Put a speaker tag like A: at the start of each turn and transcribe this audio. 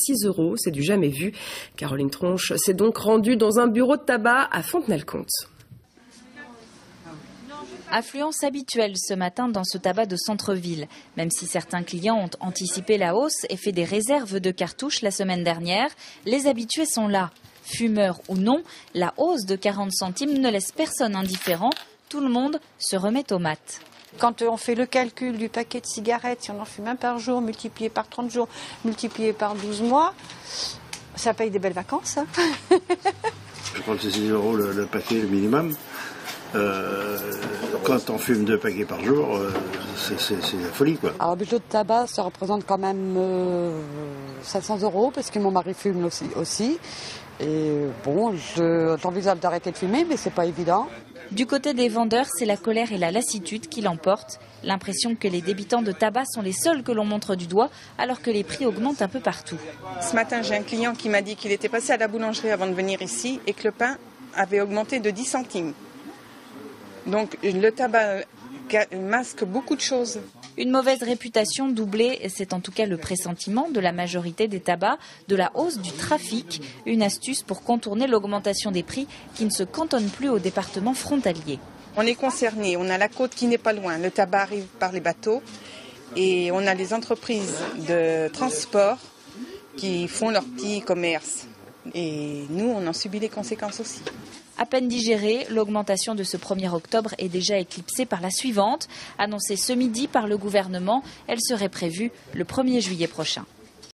A: 6 €. C'est du jamais vu. Caroline Tronche s'est donc rendue dans un bureau de tabac à Fontenay-le-Comte.
B: Affluence habituelle ce matin dans ce tabac de centre-ville. Même si certains clients ont anticipé la hausse et fait des réserves de cartouches la semaine dernière, les habitués sont là. Fumeurs ou non, la hausse de 40 centimes ne laisse personne indifférent. Tout le monde se remet aux maths.
C: Quand on fait le calcul du paquet de cigarettes, si on en fume un par jour, multiplié par 30 jours, multiplié par 12 mois, ça paye des belles vacances. Hein.
D: Je crois que c'est 6 € le paquet, le minimum. Quand on fume 2 paquets par jour, c'est la folie, quoi.
E: Alors, le budget de tabac, ça représente quand même 500 € parce que mon mari fume aussi. Et bon, j'envisage d'arrêter de fumer, mais c'est pas évident.
B: Du côté des vendeurs, c'est la colère et la lassitude qui l'emportent. L'impression que les débitants de tabac sont les seuls que l'on montre du doigt, alors que les prix augmentent un peu partout.
F: Ce matin, j'ai un client qui m'a dit qu'il était passé à la boulangerie avant de venir ici et que le pain avait augmenté de 10 centimes. Donc le tabac masque beaucoup de choses.
B: Une mauvaise réputation doublée, c'est en tout cas le pressentiment de la majorité des tabacs, de la hausse du trafic, une astuce pour contourner l'augmentation des prix qui ne se cantonne plus aux départements frontaliers.
F: On est concerné, on a la côte qui n'est pas loin, le tabac arrive par les bateaux et on a les entreprises de transport qui font leur petit commerce et nous on en subit les conséquences aussi.
B: À peine digérée, l'augmentation de ce 1er octobre est déjà éclipsée par la suivante. Annoncée ce midi par le gouvernement, elle serait prévue le 1er juillet prochain.